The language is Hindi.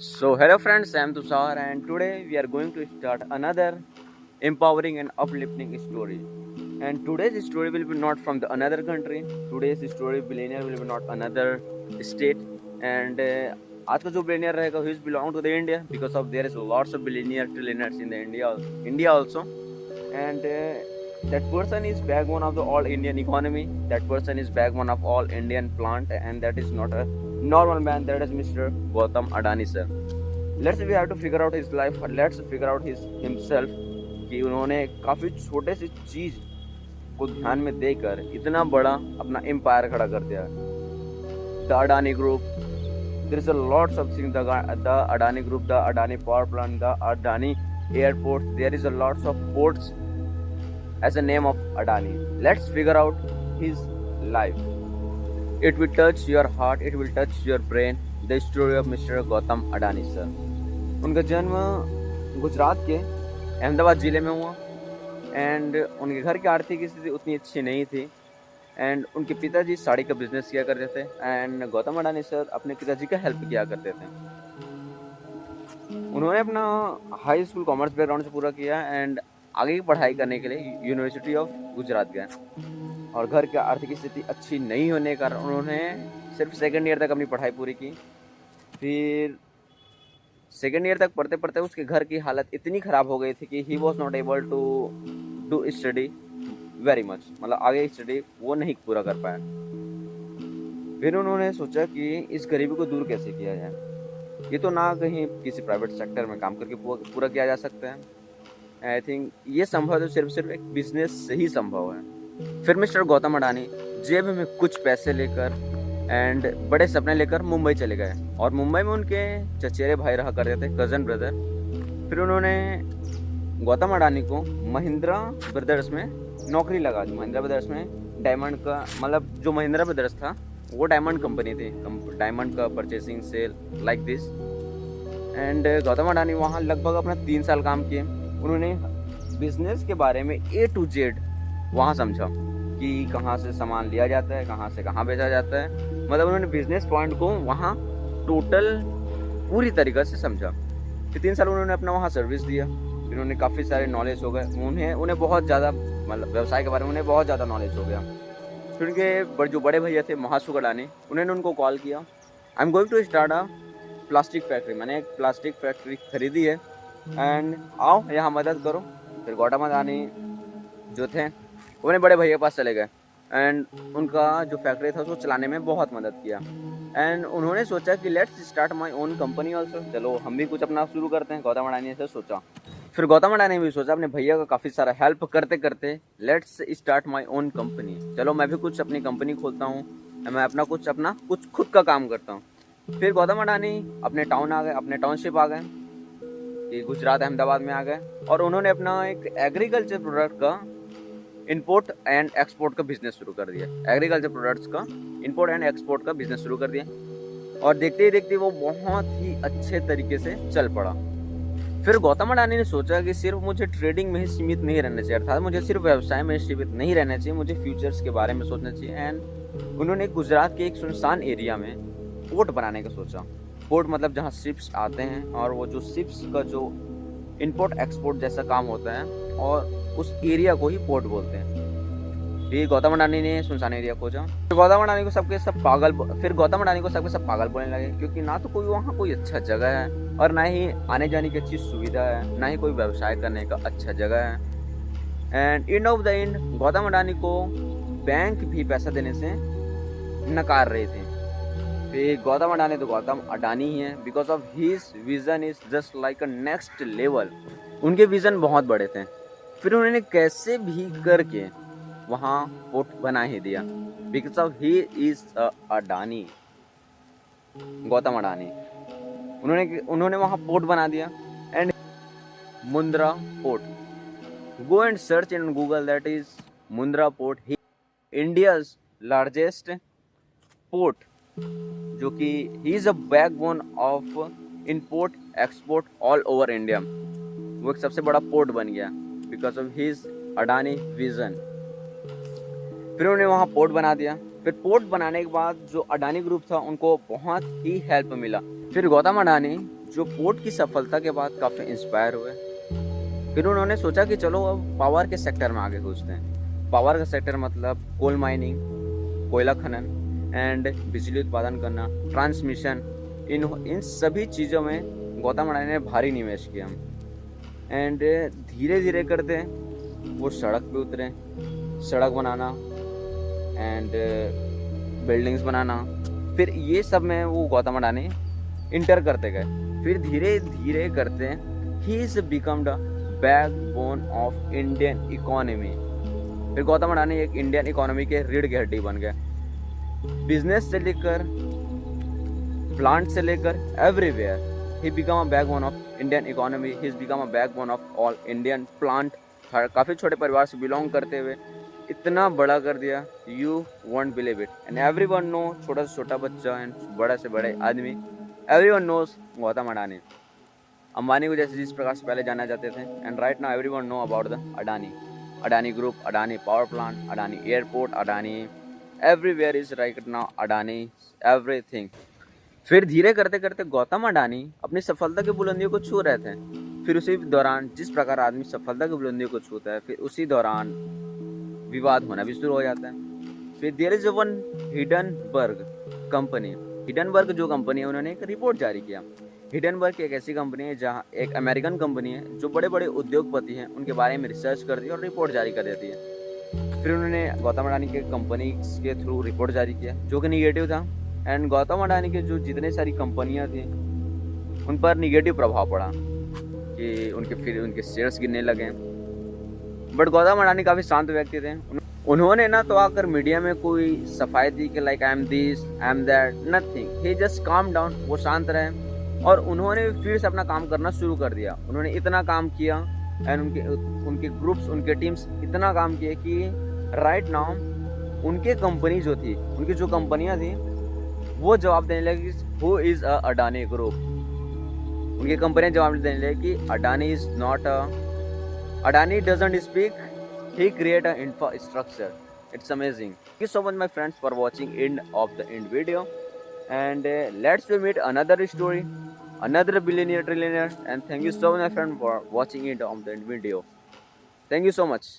So, hello friends, I am Tushar, and today we are going to start another empowering and uplifting story. And today's story will be not from the another country. Today's story billionaire will be not another state. And आज का जो billionaire रहेगा, he is belong to the India because of there is lots of billionaire trillionaires in the India also. And that person is backbone of the all Indian economy. That person is backbone of all Indian plant, and that is not a normal man. That is Mr. Gautam Adani sir. Let's we have to figure out his life, let's figure out his himself कि उन्होंने काफ़ी छोटे सी चीज़ को ध्यान में देकर इतना बड़ा अपना एम्पायर खड़ा कर दिया। The Adani group, there is a lots of things, the Adani group, the Adani power plant, the Adani airport, there is a lots of ports as a name of Adani. Let's figure out his life. It will touch your heart, it will touch your brain. The story of Mr. Gautam Adani sir. उनका जन्म गुजरात के अहमदाबाद ज़िले में हुआ एंड उनके घर की आर्थिक स्थिति उतनी अच्छी नहीं थी एंड उनके पिताजी साड़ी का बिजनेस किया करते थे एंड गौतम अडानी सर अपने पिताजी का हेल्प किया करते थे। उन्होंने अपना हाई स्कूल कॉमर्स बैकग्राउंड से पूरा किया एंड आगे की पढ़ाई करने के लिए यूनिवर्सिटी ऑफ गुजरात गए और घर की आर्थिक स्थिति अच्छी नहीं होने के कारण उन्होंने सिर्फ सेकेंड ईयर तक अपनी पढ़ाई पूरी की। फिर सेकेंड ईयर तक पढ़ते पढ़ते उसके घर की हालत इतनी ख़राब हो गई थी कि he was not able to do study very much, मतलब आगे स्टडी वो नहीं पूरा कर पाया। फिर उन्होंने सोचा कि इस गरीबी को दूर कैसे किया जाए। ये तो ना कहीं किसी प्राइवेट सेक्टर में काम करके पूरा किया जा सकता है। आई थिंक ये संभव तो सिर्फ एक बिजनेस से ही संभव है। फिर मिस्टर गौतम अडानी जेब में कुछ पैसे लेकर एंड बड़े सपने लेकर मुंबई चले गए और मुंबई में उनके चचेरे भाई रहा करते थे, कज़न ब्रदर। फिर उन्होंने गौतम अडानी को महिंद्रा ब्रदर्स में नौकरी लगा दी। महिंद्रा ब्रदर्स में डायमंड का, मतलब जो महिंद्रा ब्रदर्स था वो डायमंड कंपनी थी, डायमंड का purchasing sale like this. And Gautam Adani वहाँ लगभग अपना 3 साल काम किए। उन्होंने बिजनेस के बारे में A to Z वहाँ समझा कि कहाँ से सामान लिया जाता है, कहाँ से कहाँ बेचा जाता है, मतलब उन्होंने बिजनेस पॉइंट को वहाँ टोटल पूरी तरीक़े से समझा। फिर 3 साल उन्होंने अपना वहाँ सर्विस दिया। फिर उन्हें काफ़ी सारे नॉलेज हो गए, उन्हें बहुत ज़्यादा, मतलब व्यवसाय के बारे में उन्हें बहुत ज़्यादा नॉलेज हो गया। फिर उनके जो बड़े भैया थे महासुख अडानी, उन्होंने उनको कॉल किया, I am going to start a plastic factory, मैंने एक प्लास्टिक फैक्ट्री खरीदी है एंड आओ यहाँ मदद करो। फिर गौतम अडानी जो थे वो अपने बड़े भैया के पास चले गए एंड उनका जो फैक्ट्री था उसको चलाने में बहुत मदद किया एंड उन्होंने सोचा कि let's start my own company also, चलो हम भी कुछ अपना शुरू करते हैं। गौतम अडानी ने ऐसा सोचा। फिर गौतम अडानी ने भी सोचा अपने भैया का काफ़ी सारा हेल्प करते करते let's start my own company, चलो मैं भी कुछ अपनी कंपनी खोलता हूँ, मैं अपना कुछ खुद का काम करता हूँ। फिर गौतम अडानी अपने टाउन आ गए, अपने टाउनशिप आ गए कि गुजरात अहमदाबाद में आ गए और उन्होंने अपना एक एग्रीकल्चर प्रोडक्ट का इंपोर्ट एंड एक्सपोर्ट का बिजनेस शुरू कर दिया। एग्रीकल्चर प्रोडक्ट्स का इंपोर्ट एंड एक्सपोर्ट का बिजनेस शुरू कर दिया और देखते ही देखते वो बहुत ही अच्छे तरीके से चल पड़ा। फिर गौतम अडानी ने सोचा कि सिर्फ मुझे ट्रेडिंग में ही सीमित नहीं रहना चाहिए, अर्थात मुझे सिर्फ व्यवसाय में सीमित नहीं रहना चाहिए, मुझे फ्यूचर्स के बारे में सोचना चाहिए। एंड उन्होंने गुजरात के एक सुनसान एरिया में पोर्ट बनाने का सोचा। पोर्ट मतलब जहाँ शिप्स आते हैं और वो जो शिप्स का जो इंपोर्ट एक्सपोर्ट जैसा काम होता है और उस एरिया को ही पोर्ट बोलते हैं। फिर गौतम अडानी ने सुनसान एरिया खोजा। फिर गौतम अडानी को सबके सब पागल बोलने लगे क्योंकि ना तो कोई वहाँ कोई अच्छा जगह है और ना ही आने जाने की अच्छी सुविधा है, ना ही कोई व्यवसाय करने का अच्छा जगह है। And end of the end Gautam Adani को बैंक भी पैसा देने से नकार रहे थे। फिर गौतम अडानी तो गौतम अडानी ही है because of his vision is just like a next level. उनके विजन बहुत बड़े थे। फिर उन्होंने कैसे भी करके वहाँ पोर्ट बना ही दिया because of he is Adani, Gautam Adani. उन्होंने वहाँ पोर्ट बना दिया and Mundra port, go and search in Google, that is Mundra port, India's largest port, जो कि he is a backbone of import export all over India. वो एक सबसे बड़ा पोर्ट बन गया because of his Adani vision. फिर उन्होंने वहाँ पोर्ट बना दिया। फिर पोर्ट बनाने के बाद जो अडानी ग्रुप था उनको बहुत ही हेल्प मिला। फिर गौतम अडानी जो पोर्ट की सफलता के बाद काफ़ी इंस्पायर हुए। फिर उन्होंने सोचा कि चलो अब पावर के सेक्टर में आगे घुसते हैं। पावर का सेक्टर मतलब कोल माइनिंग, कोयला खनन एंड बिजली उत्पादन करना, ट्रांसमिशन, इन सभी चीज़ों में गौतम अडानी ने भारी निवेश किया। एंड धीरे धीरे करते वो सड़क पे उतरे, सड़क बनाना एंड बिल्डिंग्स बनाना, फिर ये सब में वो गौतम अडानी इंटर करते गए। फिर धीरे धीरे करते he is become the backbone of Indian economy. फिर गौतम अडानी एक इंडियन इकोनॉमी के रीढ़ की हड्डी बन गए। बिजनेस से लेकर प्लांट से लेकर everywhere he become a backbone of Indian economy, he is become a backbone of all Indian plant. काफ़ी छोटे परिवार से बिलोंग करते हुए इतना बड़ा कर दिया, you won't believe it. And everyone know, छोटा से छोटा बच्चा एंड बड़ा से बड़े आदमी, एवरीवन नोस गौतम अडानी। अंबानी को जैसे जिस प्रकार से पहले जाना जाते थे, and right now everyone know about the Adani, Adani group, Adani power plant, Adani airport, Adani everywhere is right now Adani everything. फिर धीरे करते करते गौतम अडानी अपनी सफलता की बुलंदियों को छू रहे थे। फिर उसी दौरान जिस प्रकार आदमी सफलता की बुलंदियों को छूता है, फिर उसी दौरान विवाद होना भी शुरू हो जाता है। फिर there is one Hindenburg company. Hindenburg जो कंपनी है, उन्होंने एक रिपोर्ट जारी किया। हिडनबर्ग एक ऐसी कंपनी है जहाँ एक अमेरिकन कंपनी है जो बड़े बड़े उद्योगपति हैं उनके बारे में रिसर्च करती है और रिपोर्ट जारी कर देती है। फिर उन्होंने गौतम अडानी के कंपनी के थ्रू रिपोर्ट जारी किया जो कि निगेटिव था। एंड गौतम अडानी के जो जितने सारी कंपनियां थी उन पर निगेटिव प्रभाव पड़ा कि उनके शेयर्स गिरने लगे। बट गौतम अडानी काफ़ी शांत व्यक्ति थे। उन्होंने ना तो आकर मीडिया में कोई सफाई दी कि like I am this, I am that, nothing. He just calm down, वो शांत रहे और उन्होंने फिर से अपना काम करना शुरू कर दिया। उन्होंने इतना काम किया एंड उनके ग्रुप्स, उनके टीम्स इतना काम किए कि राइट नाउ उनके कंपनी जो थी, उनकी जो कंपनियां थी वो जवाब देने लगी who is a Adani group. उनकी कंपनियां जवाब देने लगी कि Adani is not a, Adani doesn't speak, he create an infrastructure. It's amazing. Thank you so much my friends for watching end of the end video, and let's meet another story, another billionaire trillionaire, and thank you so much my friend for watching it on the end video. Thank you so much.